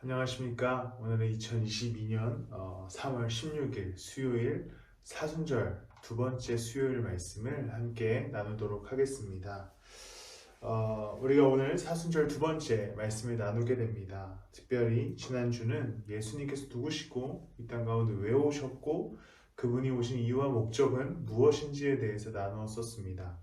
안녕하십니까. 오늘은 2022년 3월 16일 수요일 사순절 두 번째 수요일 말씀을 함께 나누도록 하겠습니다. 우리가 오늘 사순절 두 번째 말씀을 나누게 됩니다. 특별히 지난주는 예수님께서 누구시고 이 땅 가운데 왜 오셨고 그분이 오신 이유와 목적은 무엇인지에 대해서 나누었었습니다.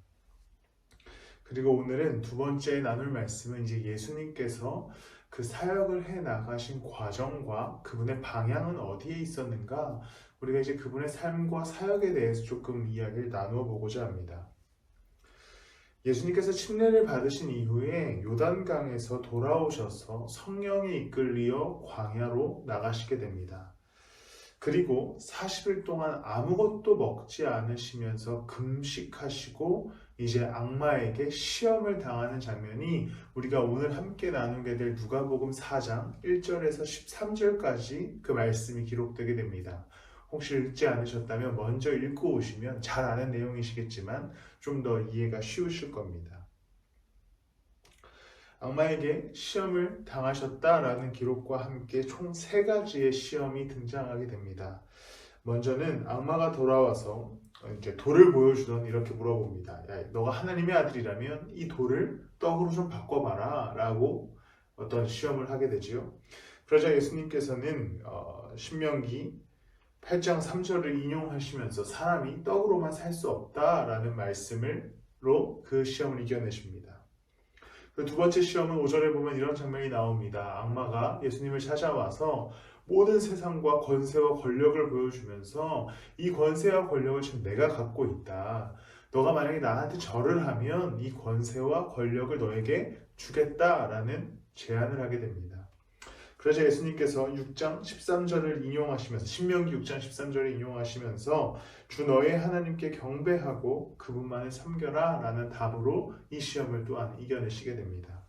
그리고 오늘은 두 번째 나눌 말씀은 이제 예수님께서 그 사역을 해 나가신 과정과 그분의 방향은 어디에 있었는가, 우리가 이제 그분의 삶과 사역에 대해서 조금 이야기를 나누어 보고자 합니다. 예수님께서 침례를 받으신 이후에 요단강에서 돌아오셔서 성령에 이끌리어 광야로 나가시게 됩니다. 그리고 40일 동안 아무것도 먹지 않으시면서 금식하시고 이제 악마에게 시험을 당하는 장면이 우리가 오늘 함께 나누게 될 누가복음 4장 1절에서 13절까지 그 말씀이 기록되게 됩니다. 혹시 읽지 않으셨다면 먼저 읽고 오시면 잘 아는 내용이시겠지만 좀 더 이해가 쉬우실 겁니다. 악마에게 시험을 당하셨다라는 기록과 함께 총 3가지의 시험이 등장하게 됩니다. 먼저는 악마가 돌아와서 이제 돌을 보여주던 이렇게 물어봅니다. 야, 너가 하나님의 아들이라면 이 돌을 떡으로 좀 바꿔봐라 라고 어떤 시험을 하게 되지요. 그러자 예수님께서는 신명기 8장 3절을 인용하시면서 사람이 떡으로만 살 수 없다라는 말씀으로 그 시험을 이겨내십니다. 그 두 번째 시험은 5절에 보면 이런 장면이 나옵니다. 악마가 예수님을 찾아와서 모든 세상과 권세와 권력을 보여주면서 이 권세와 권력을 지금 내가 갖고 있다. 너가 만약에 나한테 절을 하면 이 권세와 권력을 너에게 주겠다라는 제안을 하게 됩니다. 그러자 예수님께서 6장 13절을 인용하시면서 신명기 6장 13절을 인용하시면서 주 너의 하나님께 경배하고 그분만을 섬겨라 라는 답으로 이 시험을 또한 이겨내시게 됩니다.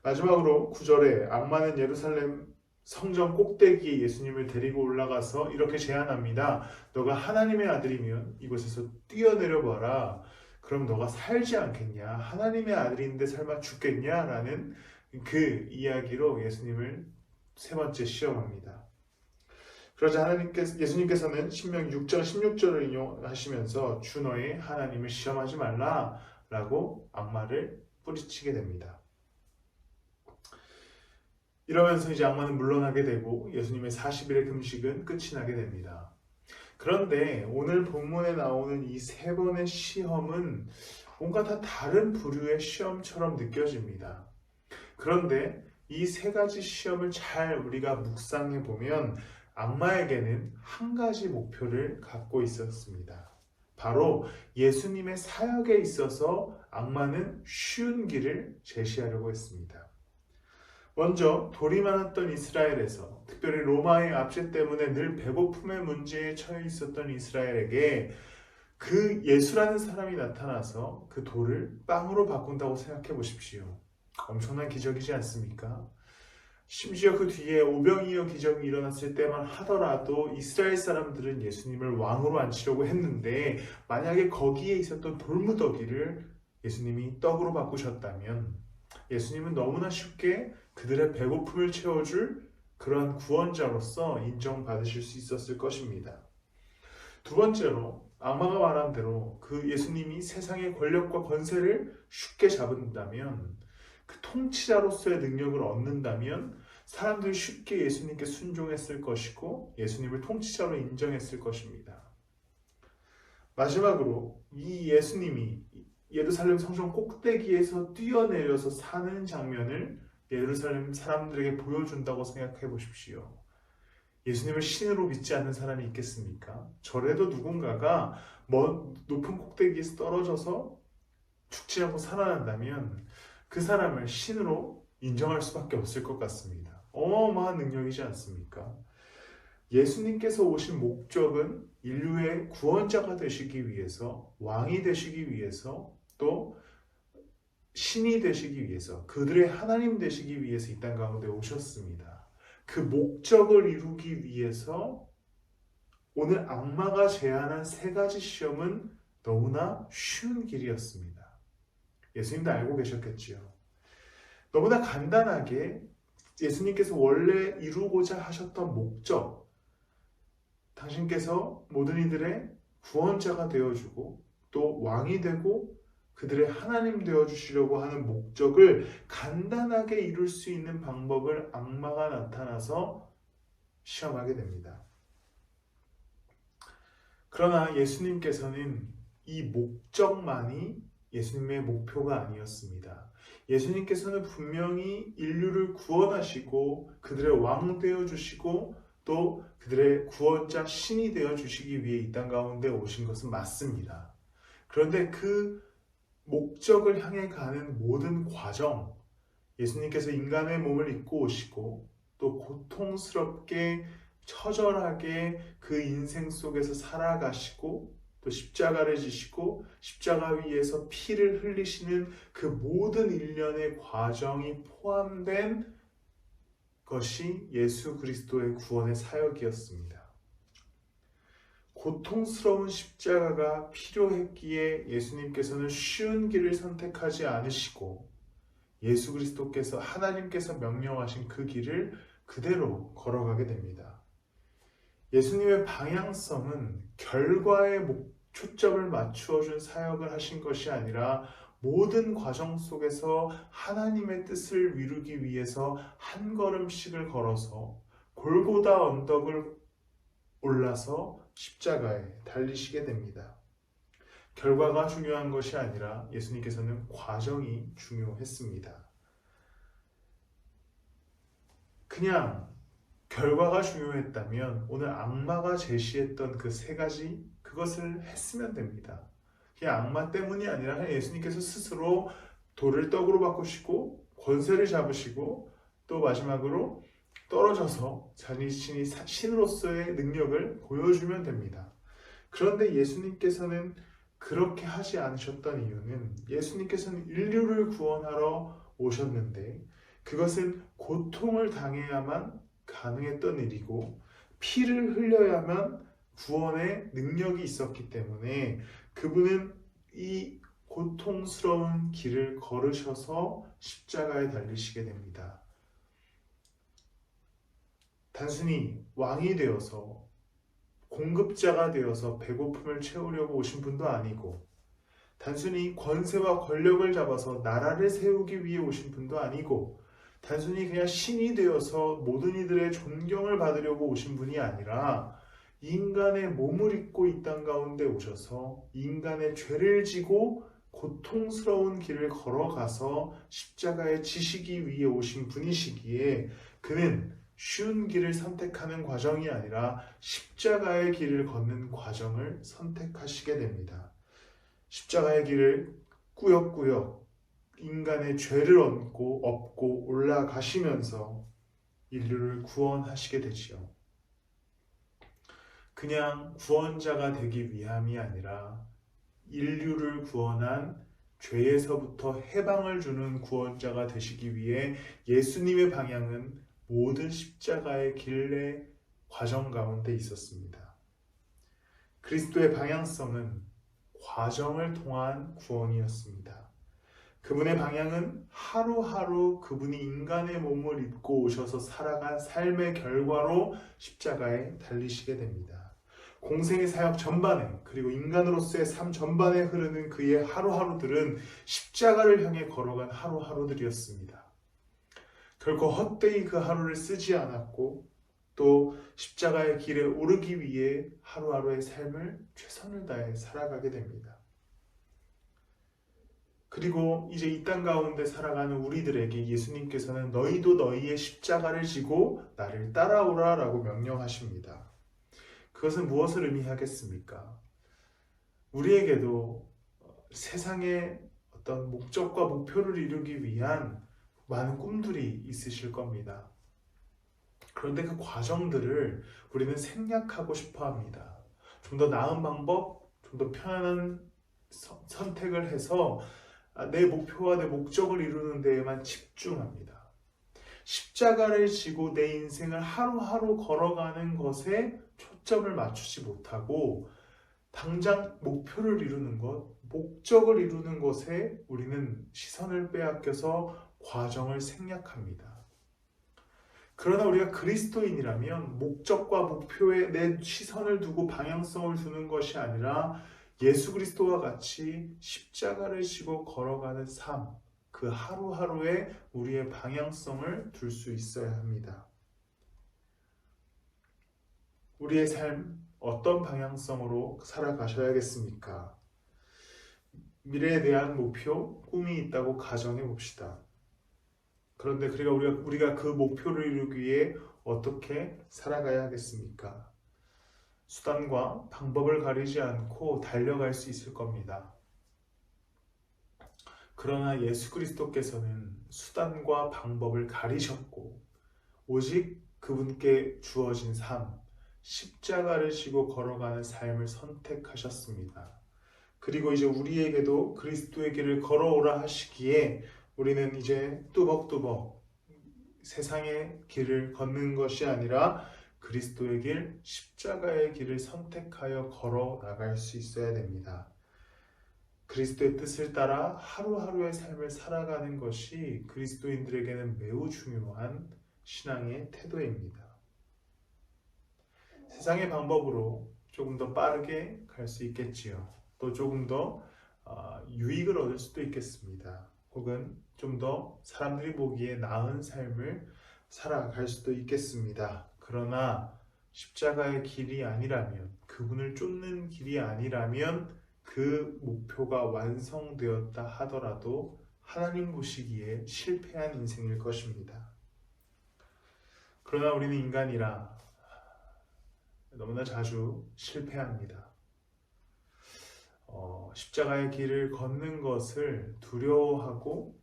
마지막으로 9절에 악마는 예루살렘 성전 꼭대기에 예수님을 데리고 올라가서 이렇게 제안합니다. 너가 하나님의 아들이면 이곳에서 뛰어내려 봐라. 그럼 너가 살지 않겠냐? 하나님의 아들인데 설마 죽겠냐? 라는 그 이야기로 예수님을 세 번째 시험합니다. 그러자 예수님께서는 신명기 6장 16절을 인용하시면서 주 너의 하나님을 시험하지 말라 라고 악마를 뿌리치게 됩니다. 이러면서 이제 악마는 물러나게 되고 예수님의 40일의 금식은 끝이 나게 됩니다. 그런데 오늘 본문에 나오는 이 3번의 시험은 뭔가 다 다른 부류의 시험처럼 느껴집니다. 그런데 이 3가지 시험을 잘 우리가 묵상해 보면 악마에게는 한 가지 목표를 갖고 있었습니다. 바로 예수님의 사역에 있어서 악마는 쉬운 길을 제시하려고 했습니다. 먼저 돌이 많았던 이스라엘에서 특별히 로마의 압제 때문에 늘 배고픔의 문제에 처해 있었던 이스라엘에게 그 예수라는 사람이 나타나서 그 돌을 빵으로 바꾼다고 생각해 보십시오. 엄청난 기적이지 않습니까? 심지어 그 뒤에 오병이어 기적이 일어났을 때만 하더라도 이스라엘 사람들은 예수님을 왕으로 앉히려고 했는데 만약에 거기에 있었던 돌무더기를 예수님이 떡으로 바꾸셨다면 예수님은 너무나 쉽게 그들의 배고픔을 채워줄 그러한 구원자로서 인정받으실 수 있었을 것입니다. 두 번째로 악마가 말한 대로 그 예수님이 세상의 권력과 권세를 쉽게 잡는다면 그 통치자로서의 능력을 얻는다면 사람들이 쉽게 예수님께 순종했을 것이고 예수님을 통치자로 인정했을 것입니다. 마지막으로 이 예수님이 예루살렘 성전 꼭대기에서 뛰어내려서 사는 장면을 예루살렘 사람들에게 보여준다고 생각해 보십시오. 예수님을 신으로 믿지 않는 사람이 있겠습니까? 저래도 누군가가 높은 꼭대기에서 떨어져서 죽지 않고 살아난다면 그 사람을 신으로 인정할 수밖에 없을 것 같습니다. 어마어마한 능력이지 않습니까? 예수님께서 오신 목적은 인류의 구원자가 되시기 위해서, 왕이 되시기 위해서, 또 신이 되시기 위해서, 그들의 하나님 되시기 위해서 이 땅 가운데 오셨습니다. 그 목적을 이루기 위해서 오늘 악마가 제안한 3가지 시험은 너무나 쉬운 길이었습니다. 예수님도 알고 계셨겠지요. 너무나 간단하게 예수님께서 원래 이루고자 하셨던 목적, 당신께서 모든 이들의 구원자가 되어주고 또 왕이 되고 그들의 하나님 되어주시려고 하는 목적을 간단하게 이룰 수 있는 방법을 악마가 나타나서 시험하게 됩니다. 그러나 예수님께서는 이 목적만이 예수님의 목표가 아니었습니다. 예수님께서는 분명히 인류를 구원하시고 그들의 왕 되어주시고 또 그들의 구원자 신이 되어주시기 위해 이 땅 가운데 오신 것은 맞습니다. 그런데 그 목적을 향해 가는 모든 과정, 예수님께서 인간의 몸을 입고 오시고 또 고통스럽게 처절하게 그 인생 속에서 살아가시고 또 십자가를 지시고 십자가 위에서 피를 흘리시는 그 모든 일련의 과정이 포함된 것이 예수 그리스도의 구원의 사역이었습니다. 고통스러운 십자가가 필요했기에 예수님께서는 쉬운 길을 선택하지 않으시고 예수 그리스도께서 하나님께서 명령하신 그 길을 그대로 걸어가게 됩니다. 예수님의 방향성은 결과에 초점을 맞추어 준 사역을 하신 것이 아니라 모든 과정 속에서 하나님의 뜻을 이루기 위해서 한 걸음씩을 걸어서 골고다 언덕을 올라서 십자가에 달리시게 됩니다. 결과가 중요한 것이 아니라 예수님께서는 과정이 중요했습니다. 그냥 결과가 중요했다면 오늘 악마가 제시했던 그 세 가지 그것을 했으면 됩니다. 그냥 악마 때문이 아니라 그냥 예수님께서 스스로 돌을 떡으로 바꾸시고 권세를 잡으시고 또 마지막으로 떨어져서 자신이 신으로서의 능력을 보여주면 됩니다. 그런데 예수님께서는 그렇게 하지 않으셨던 이유는 예수님께서는 인류를 구원하러 오셨는데 그것은 고통을 당해야만 가능했던 일이고 피를 흘려야만 구원의 능력이 있었기 때문에 그분은 이 고통스러운 길을 걸으셔서 십자가에 달리시게 됩니다. 단순히 왕이 되어서 공급자가 되어서 배고픔을 채우려고 오신 분도 아니고 단순히 권세와 권력을 잡아서 나라를 세우기 위해 오신 분도 아니고 단순히 그냥 신이 되어서 모든 이들의 존경을 받으려고 오신 분이 아니라 인간의 몸을 입고 이 땅 가운데 오셔서 인간의 죄를 지고 고통스러운 길을 걸어가서 십자가에 지시기 위해 오신 분이시기에 그는 쉬운 길을 선택하는 과정이 아니라 십자가의 길을 걷는 과정을 선택하시게 됩니다. 십자가의 길을 꾸역꾸역 인간의 죄를 업고 올라가시면서 인류를 구원하시게 되지요. 그냥 구원자가 되기 위함이 아니라 인류를 구원한 죄에서부터 해방을 주는 구원자가 되시기 위해 예수님의 방향은 모든 십자가의 길의 과정 가운데 있었습니다. 그리스도의 방향성은 과정을 통한 구원이었습니다. 그분의 방향은 하루하루 그분이 인간의 몸을 입고 오셔서 살아간 삶의 결과로 십자가에 달리시게 됩니다. 공생의 사역 전반에 그리고 인간으로서의 삶 전반에 흐르는 그의 하루하루들은 십자가를 향해 걸어간 하루하루들이었습니다. 결코 헛되이 그 하루를 쓰지 않았고 또 십자가의 길에 오르기 위해 하루하루의 삶을 최선을 다해 살아가게 됩니다. 그리고 이제 이 땅 가운데 살아가는 우리들에게 예수님께서는 너희도 너희의 십자가를 지고 나를 따라오라 라고 명령하십니다. 그것은 무엇을 의미하겠습니까? 우리에게도 세상의 어떤 목적과 목표를 이루기 위한 많은 꿈들이 있으실 겁니다. 그런데 그 과정들을 우리는 생략하고 싶어 합니다. 좀 더 나은 방법, 좀 더 편안한 선택을 해서 내 목표와 내 목적을 이루는 데에만 집중합니다. 십자가를 지고 내 인생을 하루하루 걸어가는 것에 초점을 맞추지 못하고 당장 목표를 이루는 것, 목적을 이루는 것에 우리는 시선을 빼앗겨서 과정을 생략합니다. 그러나 우리가 그리스도인이라면 목적과 목표에 내 시선을 두고 방향성을 두는 것이 아니라 예수 그리스도와 같이 십자가를 지고 걸어가는 삶, 그 하루하루에 우리의 방향성을 둘 수 있어야 합니다. 우리의 삶, 어떤 방향성으로 살아가셔야겠습니까? 미래에 대한 목표, 꿈이 있다고 가정해 봅시다. 그런데 우리가 그 목표를 이루기 위해 어떻게 살아가야 하겠습니까? 수단과 방법을 가리지 않고 달려갈 수 있을 겁니다. 그러나 예수 그리스도께서는 수단과 방법을 가리셨고 오직 그분께 주어진 삶, 십자가를 지고 걸어가는 삶을 선택하셨습니다. 그리고 이제 우리에게도 그리스도의 길을 걸어오라 하시기에 우리는 이제 뚜벅뚜벅 세상의 길을 걷는 것이 아니라 그리스도의 길, 십자가의 길을 선택하여 걸어 나갈 수 있어야 됩니다. 그리스도의 뜻을 따라 하루하루의 삶을 살아가는 것이 그리스도인들에게는 매우 중요한 신앙의 태도입니다. 세상의 방법으로 조금 더 빠르게 갈 수 있겠지요. 또 조금 더 유익을 얻을 수도 있겠습니다. 혹은 좀 더 사람들이 보기에 나은 삶을 살아갈 수도 있겠습니다. 그러나 십자가의 길이 아니라면, 그분을 쫓는 길이 아니라면 그 목표가 완성되었다 하더라도 하나님 보시기에 실패한 인생일 것입니다. 그러나 우리는 인간이라 너무나 자주 실패합니다. 십자가의 길을 걷는 것을 두려워하고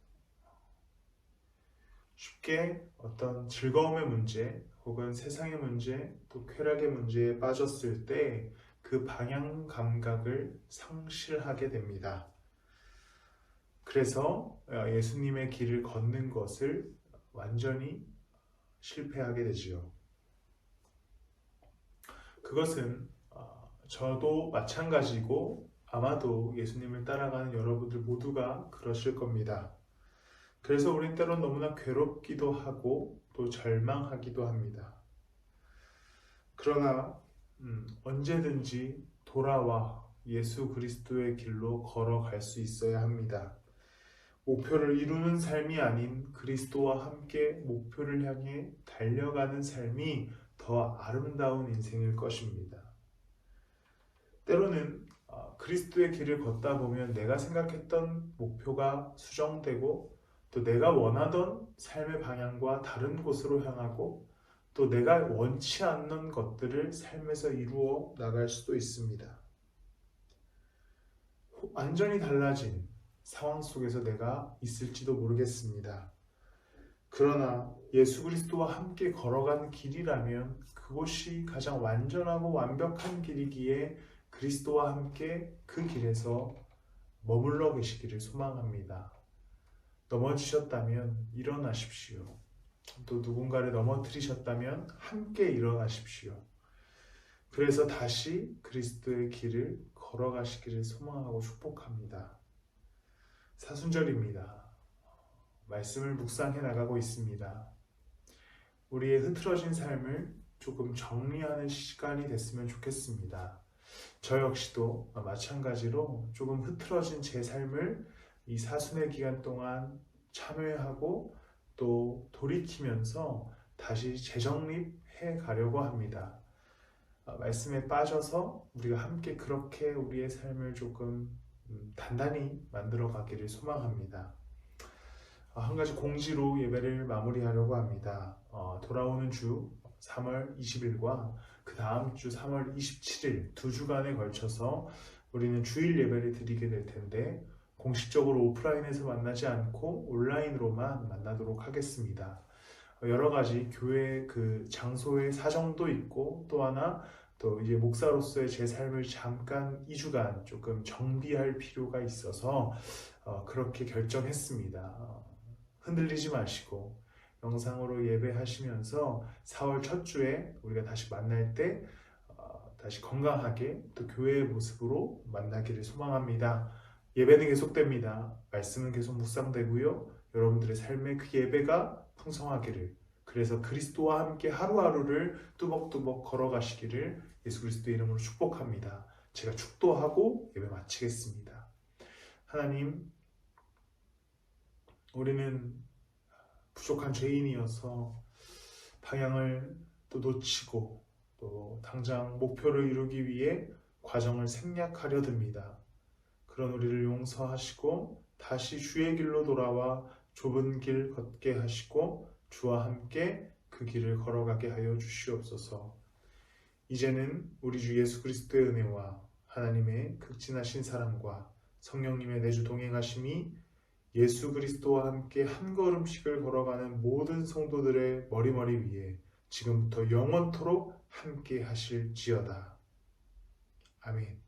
쉽게 어떤 즐거움의 문제 혹은 세상의 문제 또 쾌락의 문제에 빠졌을 때 그 방향 감각을 상실하게 됩니다. 그래서 예수님의 길을 걷는 것을 완전히 실패하게 되지요. 그것은 저도 마찬가지고 아마도 예수님을 따라가는 여러분들 모두가 그러실 겁니다. 그래서 우린 때론 너무나 괴롭기도 하고 또 절망하기도 합니다. 그러나 언제든지 돌아와 예수 그리스도의 길로 걸어갈 수 있어야 합니다. 목표를 이루는 삶이 아닌 그리스도와 함께 목표를 향해 달려가는 삶이 더 아름다운 인생일 것입니다. 때로는 그리스도의 길을 걷다 보면 내가 생각했던 목표가 수정되고 또 내가 원하던 삶의 방향과 다른 곳으로 향하고 또 내가 원치 않는 것들을 삶에서 이루어 나갈 수도 있습니다. 완전히 달라진 상황 속에서 내가 있을지도 모르겠습니다. 그러나 예수 그리스도와 함께 걸어간 길이라면 그곳이 가장 완전하고 완벽한 길이기에 그리스도와 함께 그 길에서 머물러 계시기를 소망합니다. 넘어지셨다면 일어나십시오. 또 누군가를 넘어뜨리셨다면 함께 일어나십시오. 그래서 다시 그리스도의 길을 걸어가시기를 소망하고 축복합니다. 사순절입니다. 말씀을 묵상해 나가고 있습니다. 우리의 흐트러진 삶을 조금 정리하는 시간이 됐으면 좋겠습니다. 저 역시도 마찬가지로 조금 흐트러진 제 삶을 이 사순의 기간 동안 참여하고 또 돌이키면서 다시 재정립해 가려고 합니다. 말씀에 빠져서 우리가 함께 그렇게 우리의 삶을 조금 단단히 만들어 가기를 소망합니다. 한 가지 공지로 예배를 마무리하려고 합니다. 돌아오는 주 3월 20일과 그 다음 주 3월 27일 두 주간에 걸쳐서 우리는 주일 예배를 드리게 될 텐데 공식적으로 오프라인에서 만나지 않고 온라인으로만 만나도록 하겠습니다. 여러 가지 교회 그 장소의 사정도 있고 또 하나 또 이제 목사로서의 제 삶을 잠깐 2주간 조금 정비할 필요가 있어서 그렇게 결정했습니다. 흔들리지 마시고 영상으로 예배하시면서 4월 첫 주에 우리가 다시 만날 때 다시 건강하게 또 교회의 모습으로 만나기를 소망합니다. 예배는 계속됩니다. 말씀은 계속 묵상되고요. 여러분들의 삶의 그 예배가 풍성하기를 그래서 그리스도와 함께 하루하루를 뚜벅뚜벅 걸어가시기를 예수 그리스도의 이름으로 축복합니다. 제가 축도하고 예배 마치겠습니다. 하나님, 우리는 부족한 죄인이어서 방향을 또 놓치고 또 당장 목표를 이루기 위해 과정을 생략하려 듭니다. 그런 우리를 용서하시고 다시 주의 길로 돌아와 좁은 길 걷게 하시고 주와 함께 그 길을 걸어가게 하여 주시옵소서. 이제는 우리 주 예수 그리스도의 은혜와 하나님의 극진하신 사랑과 성령님의 내주 동행하심이 예수 그리스도와 함께 한 걸음씩을 걸어가는 모든 성도들의 머리머리 위에 지금부터 영원토록 함께 하실지어다. 아멘.